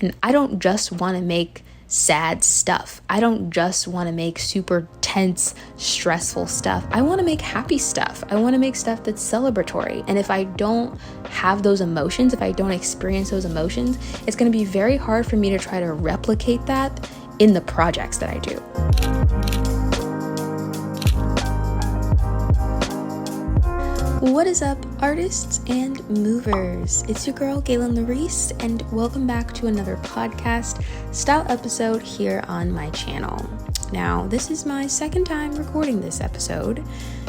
And I don't just want to make sad stuff. I don't just want to make super tense, stressful stuff. I want to make happy stuff. I want to make stuff that's celebratory. And if I don't have those emotions, if I don't experience those emotions, it's going to be very hard for me to try to replicate that in the projects that I do. What is up, artists and movers? It's your girl, Gaylyn Lareese, and welcome back to another podcast style episode here on my channel. Now, this is my second time recording this episode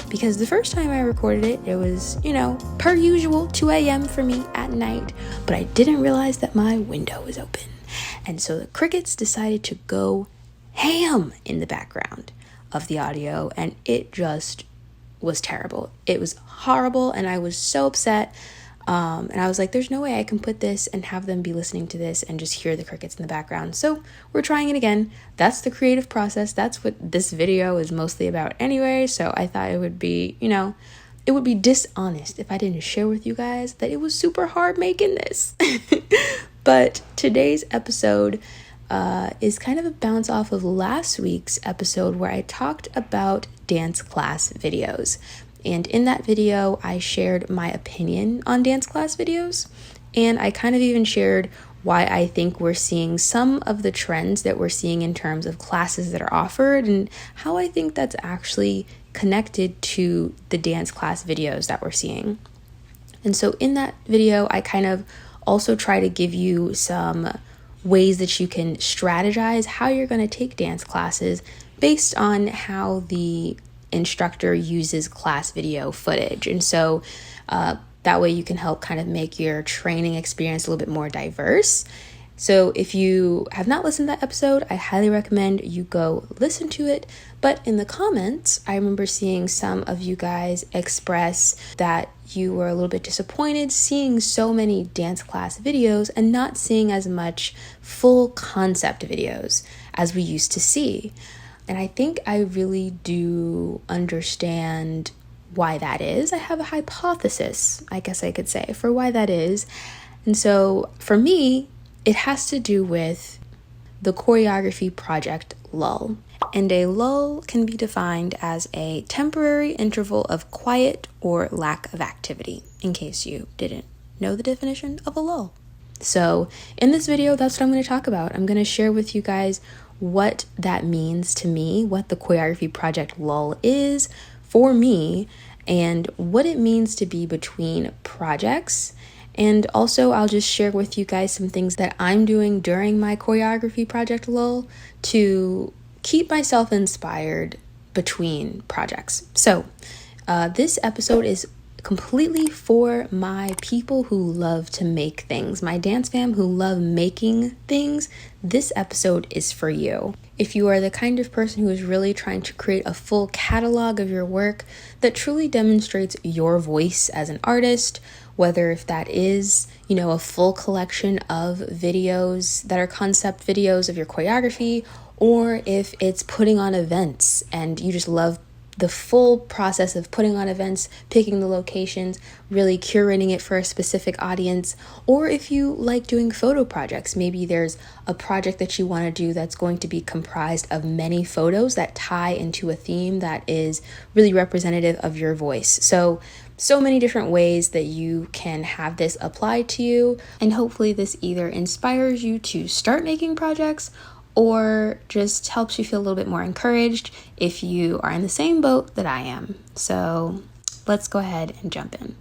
because the first time I recorded it, it was, per usual, 2 a.m. for me at night, but I didn't realize that my window was open. And so the crickets decided to go ham in the background of the audio, and it just was terrible. It was horrible, and I was so upset. And I was like, there's no way I can put this and have them be listening to this and just hear the crickets in the background. So we're trying it again. That's the creative process. That's what this video is mostly about anyway. So I thought it would be, it would be dishonest if I didn't share with you guys that it was super hard making this. But today's episode is kind of a bounce off of last week's episode where I talked about dance class videos. And in that video, I shared my opinion on dance class videos. And I kind of even shared why I think we're seeing some of the trends that we're seeing in terms of classes that are offered and how I think that's actually connected to the dance class videos that we're seeing. And so in that video, I kind of also try to give you some ways that you can strategize how you're going to take dance classes based on how the instructor uses class video footage. And so that way you can help kind of make your training experience a little bit more diverse. So if you have not listened to that episode, I highly recommend you go listen to it. But in the comments, I remember seeing some of you guys express that you were a little bit disappointed seeing so many dance class videos and not seeing as much full concept videos as we used to see. And I think I really do understand why that is. I have a hypothesis, I guess I could say, for why that is. And so for me, it has to do with the choreography project Lull. And a lull can be defined as a temporary interval of quiet or lack of activity, in case you didn't know the definition of a lull. So in this video, that's what I'm going to talk about. I'm going to share with you guys what that means to me, what the choreography project Lull is for me, and what it means to be between projects. And also I'll just share with you guys some things that I'm doing during my choreography project Lull to keep myself inspired between projects. So this episode is completely for my people who love to make things, my dance fam who love making things. This episode is for you. If you are the kind of person who is really trying to create a full catalog of your work that truly demonstrates your voice as an artist, whether if that is, a full collection of videos that are concept videos of your choreography, or if it's putting on events and you just love the full process of putting on events, picking the locations, really curating it for a specific audience, or if you like doing photo projects, maybe there's a project that you want to do that's going to be comprised of many photos that tie into a theme that is really representative of your voice. So many different ways that you can have this apply to you, and hopefully this either inspires you to start making projects or just helps you feel a little bit more encouraged if you are in the same boat that I am. So let's go ahead and jump in.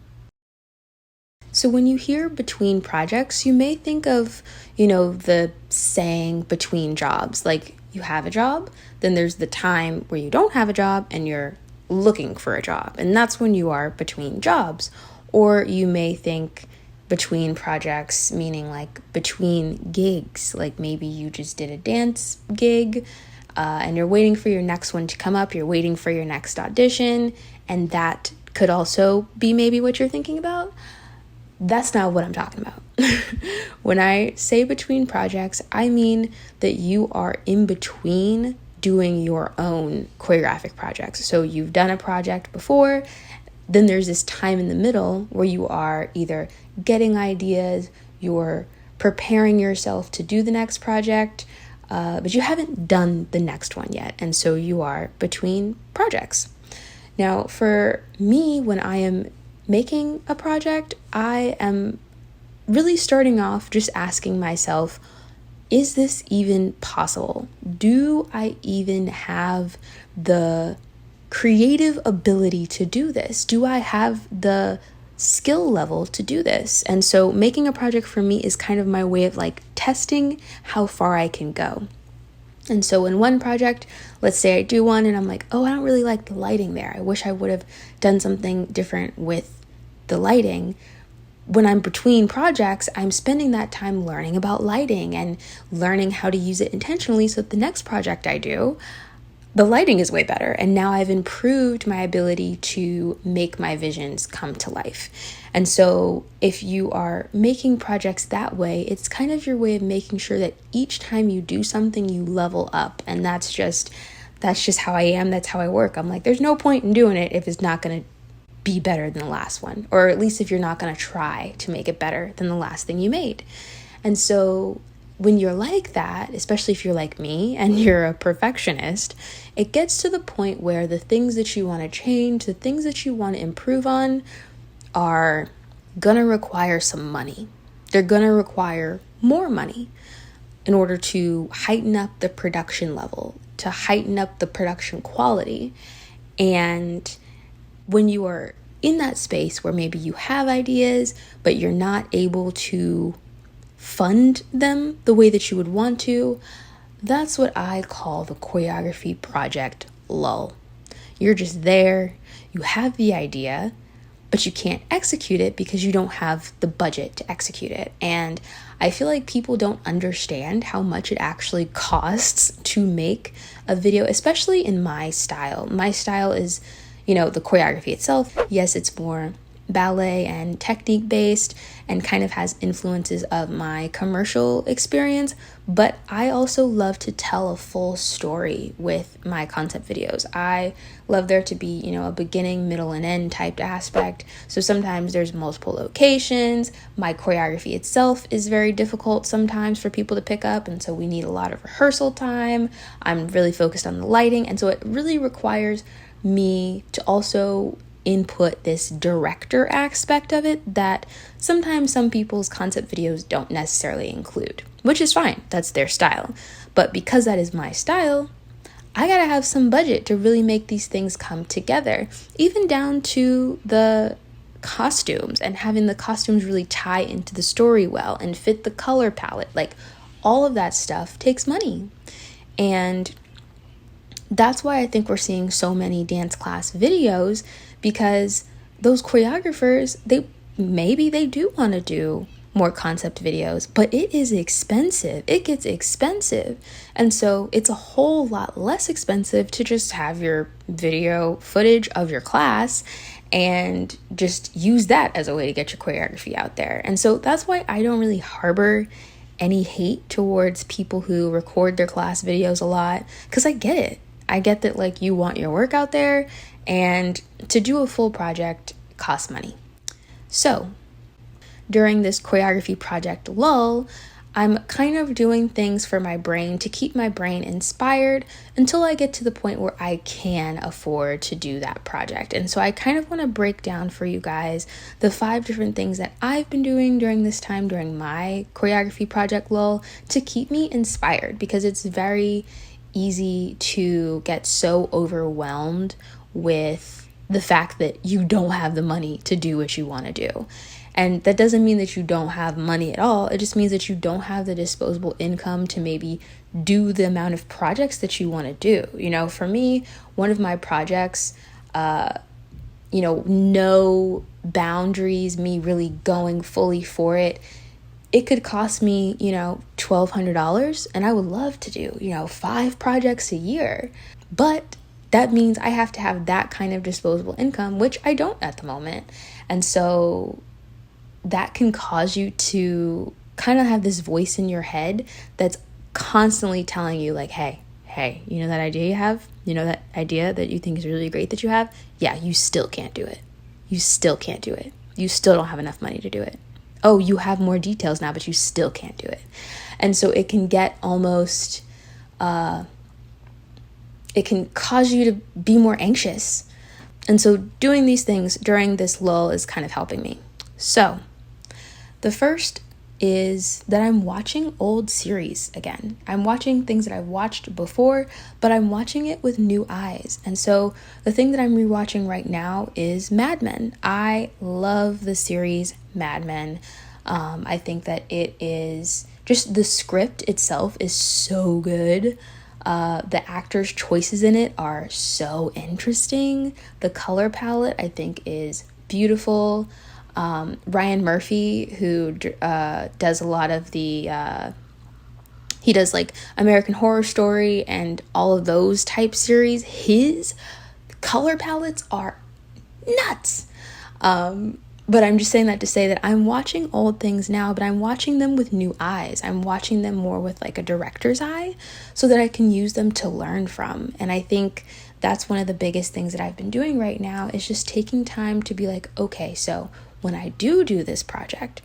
So when you hear between projects, you may think of, the saying between jobs. Like you have a job, then there's the time where you don't have a job and you're looking for a job. And that's when you are between jobs. Or you may think between projects, meaning like between gigs, like maybe you just did a dance gig and you're waiting for your next one to come up, you're waiting for your next audition, and that could also be maybe what you're thinking about. That's not what I'm talking about. When I say between projects, I mean that you are in between doing your own choreographic projects. So you've done a project before, then there's this time in the middle where you are either getting ideas, you're preparing yourself to do the next project, but you haven't done the next one yet. And so you are between projects. Now, for me, when I am making a project, I am really starting off just asking myself, is this even possible? Do I even have the creative ability to do this? Do I have the skill level to do this? And so making a project for me is kind of my way of like testing how far I can go. And so in one project, let's say I do one and I'm like, oh, I don't really like the lighting there. I wish I would have done something different with the lighting. When I'm between projects, I'm spending that time learning about lighting and learning how to use it intentionally so that the next project I do, the lighting is way better. And now I've improved my ability to make my visions come to life. And so if you are making projects that way, it's kind of your way of making sure that each time you do something, you level up. And that's just how I am. That's how I work. I'm like, there's no point in doing it if it's not going to be better than the last one, or at least if you're not going to try to make it better than the last thing you made. And so when you're like that, especially if you're like me and you're a perfectionist, it gets to the point where the things that you want to change, the things that you want to improve on are going to require some money. They're going to require more money in order to heighten up the production level, to heighten up the production quality. And when you are in that space where maybe you have ideas, but you're not able to fund them the way that you would want to, that's what I call the choreography project lull. You're just there, you have the idea, but you can't execute it because you don't have the budget to execute it. And I feel like people don't understand how much it actually costs to make a video, especially in my style. My style is, the choreography itself. Yes, it's more ballet and technique based and kind of has influences of my commercial experience, but I also love to tell a full story with my concept videos. I love there to be, a beginning, middle, and end type aspect. So sometimes there's multiple locations. My choreography itself is very difficult sometimes for people to pick up, and so we need a lot of rehearsal time. I'm really focused on the lighting, and so it really requires me to also input this director aspect of it that sometimes some people's concept videos don't necessarily include, which is fine. That's their style. But because that is my style, I gotta have some budget to really make these things come together, even down to the costumes and having the costumes really tie into the story well and fit the color palette. Like all of that stuff takes money. And that's why I think we're seeing so many dance class videos, because those choreographers, they do want to do more concept videos, but it is expensive. It gets expensive. And so it's a whole lot less expensive to just have your video footage of your class and just use that as a way to get your choreography out there. And so that's why I don't really harbor any hate towards people who record their class videos a lot, because I get it. I get that like you want your work out there, and to do a full project costs money. So during this choreography project lull, I'm kind of doing things for my brain to keep my brain inspired until I get to the point where I can afford to do that project. And so I kind of want to break down for you guys the 5 different things that I've been doing during this time, during my choreography project lull, to keep me inspired, because it's very easy to get so overwhelmed with the fact that you don't have the money to do what you want to do. And that doesn't mean that you don't have money at all. It just means that you don't have the disposable income to maybe do the amount of projects that you want to do. For me, one of my projects, no boundaries, me really going fully for it, it could cost me, $1,200, and I would love to do, 5 projects a year. But that means I have to have that kind of disposable income, which I don't at the moment. And so that can cause you to kind of have this voice in your head that's constantly telling you like, hey, that idea you have, that idea that you think is really great that you have, yeah, you still can't do it. You still can't do it. You still don't have enough money to do it. oh, you have more details now, but you still can't do it. And so it can get almost, it can cause you to be more anxious. And so doing these things during this lull is kind of helping me. So the first is that I'm watching old series again. I'm watching things that I've watched before, but I'm watching it with new eyes. And so the thing that I'm rewatching right now is Mad Men. I love the series Mad Men. I think that it is just, the script itself is so good. The actors' choices in it are so interesting. The color palette, I think, is beautiful. Ryan Murphy, who does a lot of the, he does like American Horror Story and all of those type series, his color palettes are nuts. But I'm just saying that to say that I'm watching old things now, but I'm watching them with new eyes. I'm watching them more with like a director's eye so that I can use them to learn from. And I think that's one of the biggest things that I've been doing right now is just taking time to be like, okay, so when I do this project,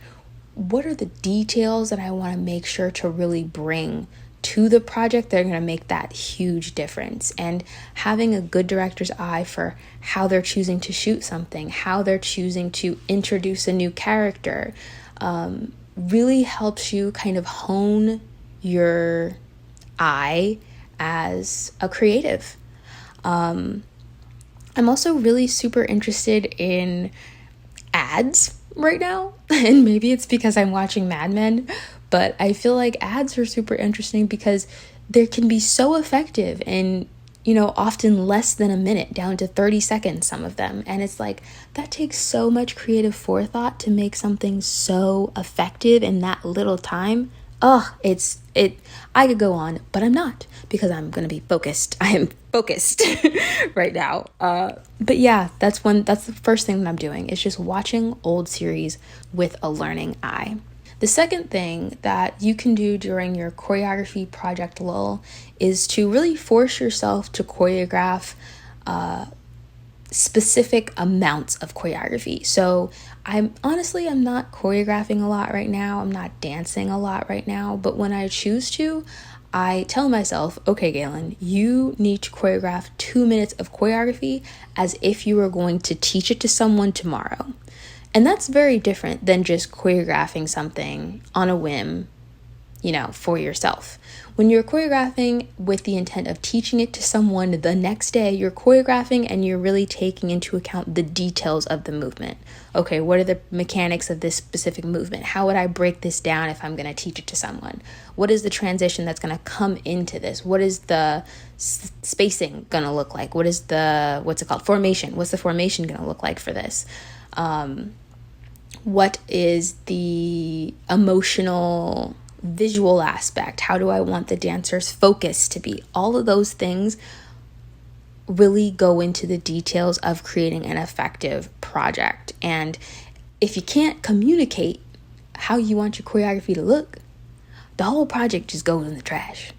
what are the details that I want to make sure to really bring to the project that are going to make that huge difference? And having a good director's eye for how they're choosing to shoot something, how they're choosing to introduce a new character, really helps you kind of hone your eye as a creative. I'm also really super interested in ads right now, and maybe it's because I'm watching Mad Men, but I feel like ads are super interesting because they can be so effective and, you know, often less than a minute, down to 30 seconds, some of them. And it's like, that takes so much creative forethought to make something so effective in that little time. I could go on, but I'm not, because I'm going to be focused. I am focused right now. But yeah, that's the first thing that I'm doing is just watching old series with a learning eye. The second thing that you can do during your choreography project lull is to really force yourself to choreograph specific amounts of choreography. So I'm not choreographing a lot right now. I'm not dancing a lot right now. But when I choose to, I tell myself, okay, Gaylyn, you need to choreograph 2 minutes of choreography as if you were going to teach it to someone tomorrow. And that's very different than just choreographing something on a whim, you know, for yourself. When you're choreographing with the intent of teaching it to someone the next day, you're choreographing and you're really taking into account the details of the movement. Okay, what are the mechanics of this specific movement? How would I break this down if I'm going to teach it to someone? What is the transition that's going to come into this? What is the spacing going to look like? What is the, formation? What's the formation going to look like for this? What is the emotional visual aspect? How do I want the dancer's focus to be? All of those things really go into the details of creating an effective project. And if you can't communicate how you want your choreography to look, the whole project just goes in the trash.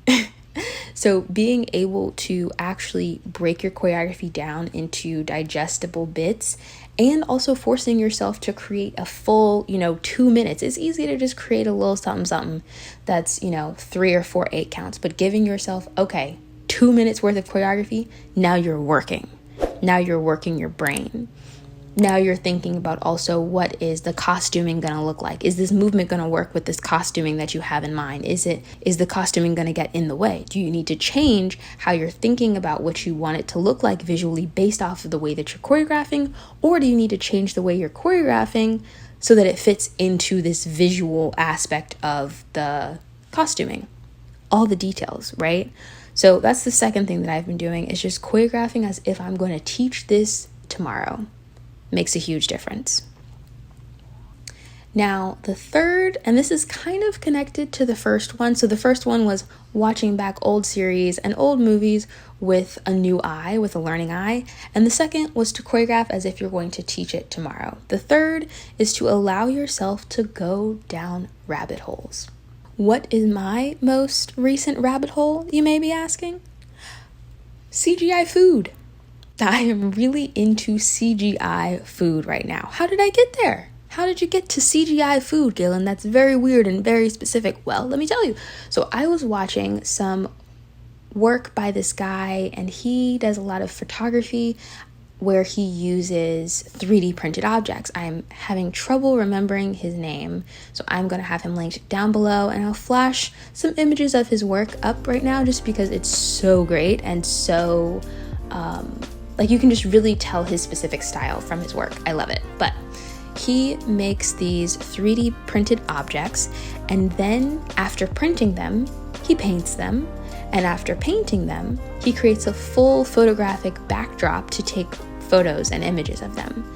So being able to actually break your choreography down into digestible bits, and also forcing yourself to create a full, 2 minutes. It's easy to just create a little something that's, 3 or 4 8 counts, but giving yourself, okay, 2 minutes worth of choreography, now you're working. Now you're working your brain. Now you're thinking about also, what is the costuming going to look like? Is this movement going to work with this costuming that you have in mind? Is the costuming going to get in the way? Do you need to change how you're thinking about what you want it to look like visually based off of the way that you're choreographing? Or do you need to change the way you're choreographing so that it fits into this visual aspect of the costuming? All the details, right? So that's the second thing that I've been doing, is just choreographing as if I'm going to teach this tomorrow. Makes a huge difference. Now, the third, and this is kind of connected to the first one. So the first one was watching back old series and old movies with a new eye, with a learning eye. And the second was to choreograph as if you're going to teach it tomorrow. The third is to allow yourself to go down rabbit holes. What is my most recent rabbit hole, you may be asking? CGI food. I am really into CGI food right now. How did I get there? How did you get to CGI food, Gaylyn? That's very weird and very specific. Well, let me tell you. So I was watching some work by this guy, and he does a lot of photography where he uses 3D printed objects. I'm having trouble remembering his name, so I'm going to have him linked down below, and I'll flash some images of his work up right now just because it's so great and so like you can just really tell his specific style from his work. I love it. But he makes these 3D printed objects, and then after printing them, he paints them. And after painting them, he creates a full photographic backdrop to take photos and images of them.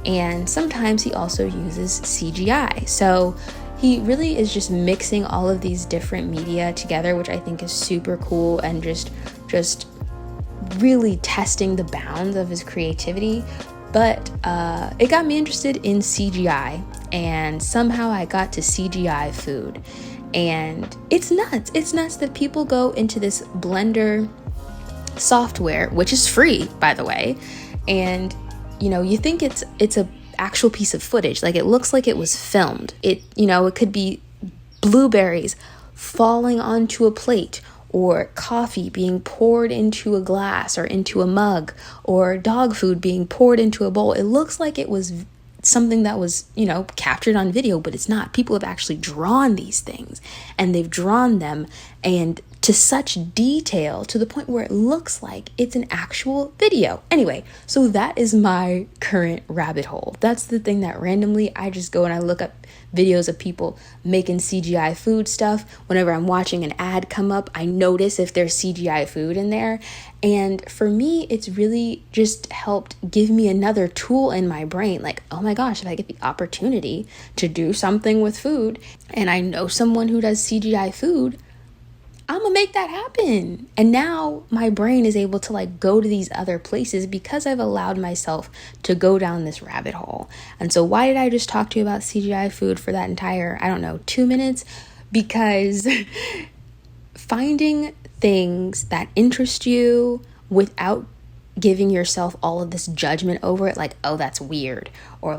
And sometimes he also uses CGI. So he really is just mixing all of these different media together, which I think is super cool, and just really testing the bounds of his creativity. But it got me interested in CGI, and somehow I got to CGI food. And it's nuts. It's nuts that people go into this Blender software, which is free, by the way, and you think it's a actual piece of footage. Like, it looks like it was filmed. It could be blueberries falling onto a plate, or coffee being poured into a glass or into a mug, or dog food being poured into a bowl. It looks like it was something that was, captured on video, but it's not. People have actually drawn these things, and they've drawn them and to such detail to the point where it looks like it's an actual video. Anyway, so that is my current rabbit hole. That's the thing that randomly I just go and I look up videos of people making CGI food stuff. Whenever I'm watching an ad come up, I notice if there's CGI food in there. And for me, it's really just helped give me another tool in my brain. Like, oh my gosh, if I get the opportunity to do something with food and I know someone who does CGI food, I'm gonna make that happen. And now my brain is able to go to these other places because I've allowed myself to go down this rabbit hole. And so why did I just talk to you about CGI food for that entire, 2 minutes? Because finding things that interest you without giving yourself all of this judgment over it, like, oh, that's weird, or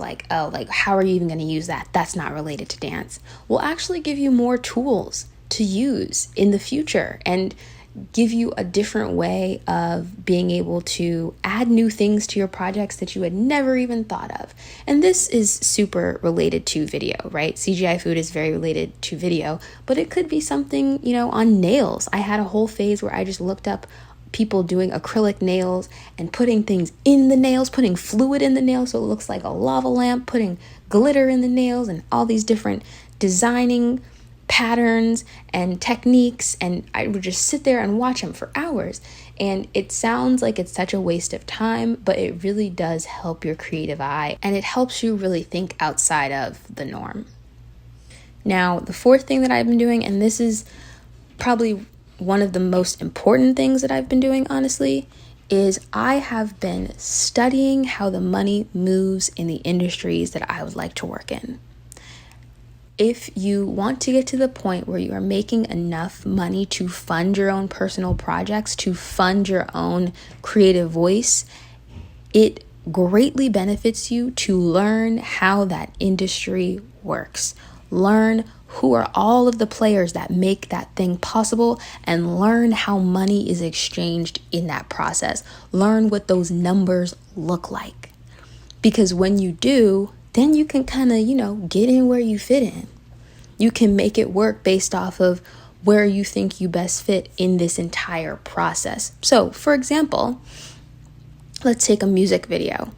how are you even going to use that? That's not related to dance, will actually give you more tools to use in the future and give you a different way of being able to add new things to your projects that you had never even thought of. And this is super related to video, right? CGI food is very related to video, but it could be something, on nails. I had a whole phase where I just looked up people doing acrylic nails and putting things in the nails, putting fluid in the nails so it looks like a lava lamp, putting glitter in the nails, and all these different designing patterns and techniques, and I would just sit there and watch them for hours. And it sounds like it's such a waste of time, but it really does help your creative eye, and it helps you really think outside of the norm. Now, the fourth thing that I've been doing, and this is probably one of the most important things that I've been doing, honestly, is I have been studying how the money moves in the industries that I would like to work in. If you want to get to the point where you are making enough money to fund your own personal projects, to fund your own creative voice, it greatly benefits you to learn how that industry works. Learn who are all of the players that make that thing possible, and learn how money is exchanged in that process. Learn what those numbers look like. Because when you do, then you can kind of, get in where you fit in. You can make it work based off of where you think you best fit in this entire process. So, for example, let's take a music video.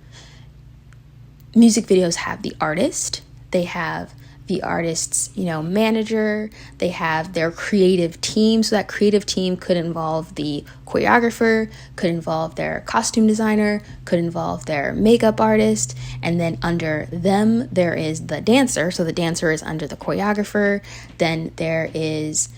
Music videos have the artist, they have the artist's, manager, they have their creative team. So that creative team could involve the choreographer, could involve their costume designer, could involve their makeup artist, and then under them there is the dancer. So the dancer is under the choreographer. Then there is,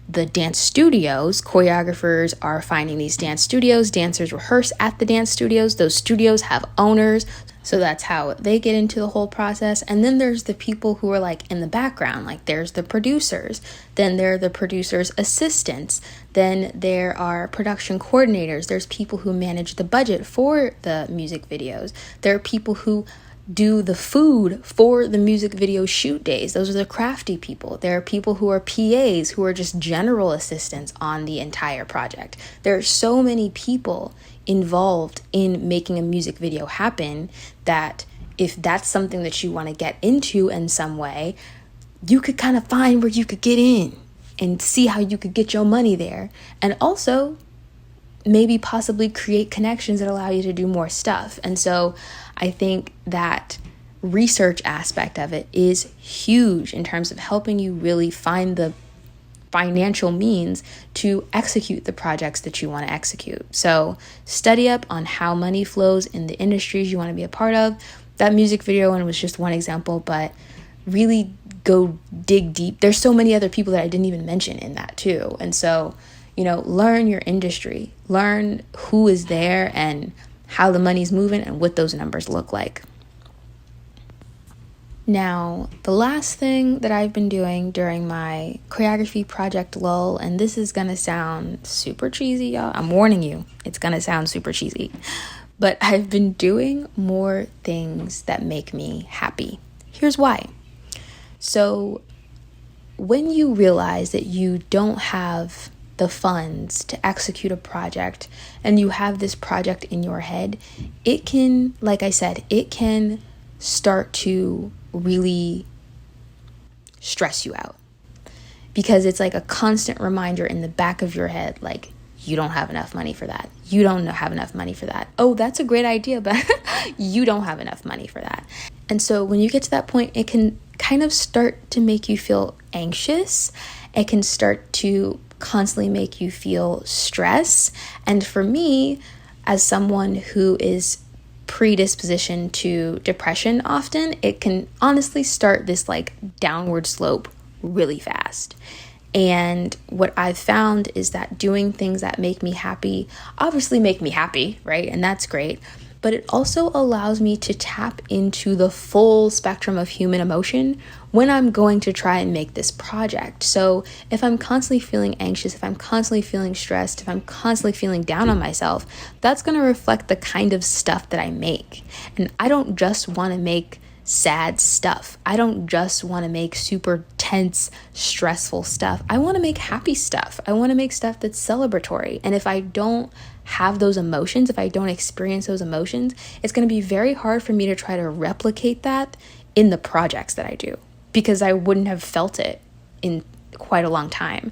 the dance studios. Choreographers are finding these dance studios. Dancers rehearse at the dance studios. Those studios have owners. So that's how they get into the whole process. And then there's the people who are in the background, there's the producers. Then there are the producers' assistants. Then there are production coordinators. There's people who manage the budget for the music videos. There are people who do the food for the music video shoot days. Those are the crafty people. There are people who are PAs, who are just general assistants on the entire project. There are so many people involved in making a music video happen that if that's something that you want to get into in some way, you could kind of find where you could get in and see how you could get your money there. And also maybe possibly create connections that allow you to do more stuff. And so I think that research aspect of it is huge in terms of helping you really find the financial means to execute the projects that you want to execute. So study up on how money flows in the industries you want to be a part of. That music video one was just one example, but really go dig deep. There's so many other people that I didn't even mention in that too. And so, learn your industry, learn who is there and how the money's moving and what those numbers look like. Now, the last thing that I've been doing during my choreography project Lull, and this is going to sound super cheesy, y'all. I'm warning you, it's going to sound super cheesy. But I've been doing more things that make me happy. Here's why. So when you realize that you don't have the funds to execute a project and you have this project in your head, it can, like I said, it can start to really stress you out because it's like a constant reminder in the back of your head, like, you don't have enough money for that. You don't have enough money for that. Oh, that's a great idea, but you don't have enough money for that. And so when you get to that point, it can kind of start to make you feel anxious. It can start to constantly make you feel stress. And for me, as someone who is predispositioned to depression often, it can honestly start this like downward slope really fast. And what I've found is that doing things that make me happy obviously make me happy, right? And that's great. But it also allows me to tap into the full spectrum of human emotion when I'm going to try and make this project. So if I'm constantly feeling anxious, if I'm constantly feeling stressed, if I'm constantly feeling down on myself, that's going to reflect the kind of stuff that I make. And I don't just want to make sad stuff. I don't just want to make super tense, stressful stuff. I want to make happy stuff. I want to make stuff that's celebratory. And if I don't have those emotions, if I don't experience those emotions, it's going to be very hard for me to try to replicate that in the projects that I do because I wouldn't have felt it in quite a long time.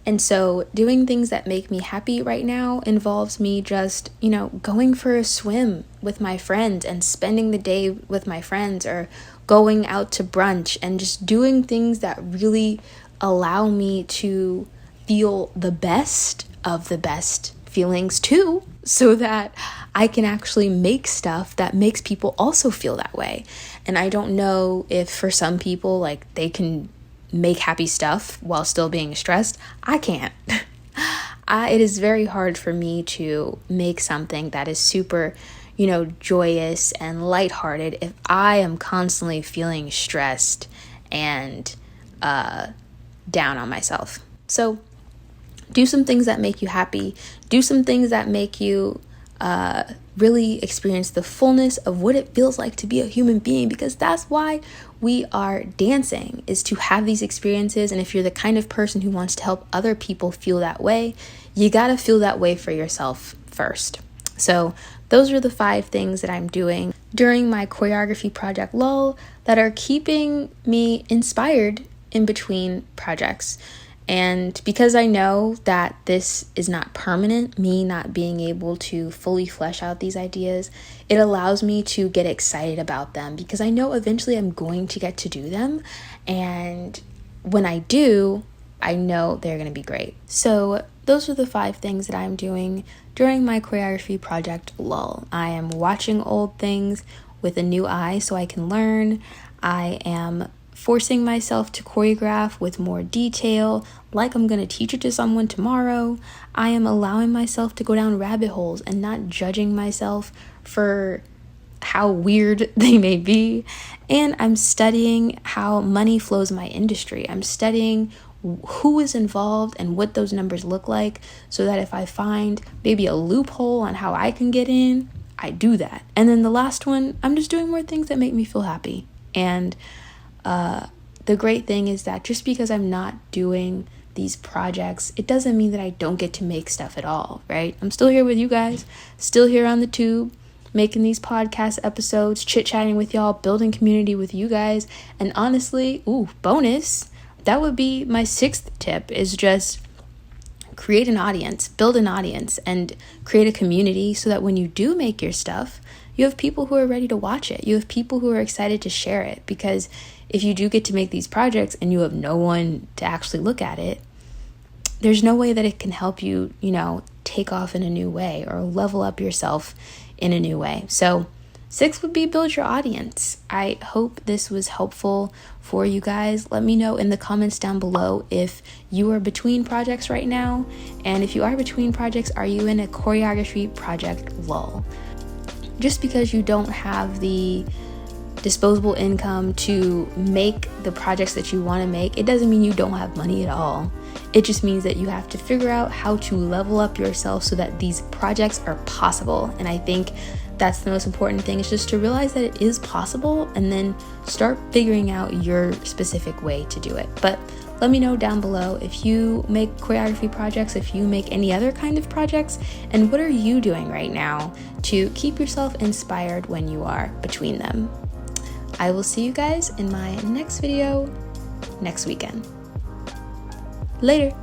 And so doing things that make me happy right now involves me just, going for a swim with my friends and spending the day with my friends, or going out to brunch and just doing things that really allow me to feel the best of the best feelings too, so that I can actually make stuff that makes people also feel that way. And I don't know if for some people, like, they can make happy stuff while still being stressed. I can't. It is very hard for me to make something that is super, joyous and lighthearted if I am constantly feeling stressed and down on myself. So do some things that make you happy. Do some things that make you really experience the fullness of what it feels like to be a human being, because that's why we are dancing, is to have these experiences. And if you're the kind of person who wants to help other people feel that way, you got to feel that way for yourself first. So those are the 5 things that I'm doing during my choreography project Lull that are keeping me inspired in between projects. And because I know that this is not permanent, me not being able to fully flesh out these ideas, it allows me to get excited about them because I know eventually I'm going to get to do them. And when I do, I know they're going to be great. So those are the 5 things that I'm doing during my choreography project Lull. I am watching old things with a new eye so I can learn. I am forcing myself to choreograph with more detail, like I'm going to teach it to someone tomorrow. I am allowing myself to go down rabbit holes and not judging myself for how weird they may be. And I'm studying how money flows in my industry. I'm studying who is involved and what those numbers look like, so that if I find maybe a loophole on how I can get in, I do that. And then the last one, I'm just doing more things that make me feel happy. And the great thing is that just because I'm not doing these projects, it doesn't mean that I don't get to make stuff at all, right? I'm still here with you guys, still here on the tube, making these podcast episodes, chit-chatting with y'all, building community with you guys. And honestly, bonus, that would be my 6th tip, is just create an audience, build an audience, and create a community so that when you do make your stuff, you have people who are ready to watch it. You have people who are excited to share it. Because if you do get to make these projects and you have no one to actually look at it, there's no way that it can help you, take off in a new way or level up yourself in a new way. So 6 would be build your audience. I hope this was helpful for you guys. Let me know in the comments down below if you are between projects right now. And if you are between projects, are you in a choreography project lull? Just because you don't have the disposable income to make the projects that you want to make, it doesn't mean you don't have money at all. It just means that you have to figure out how to level up yourself so that these projects are possible. And I think that's the most important thing, is just to realize that it is possible and then start figuring out your specific way to do it. But let me know down below if you make choreography projects, if you make any other kind of projects, and what are you doing right now to keep yourself inspired when you are between them. I will see you guys in my next video next weekend. Later.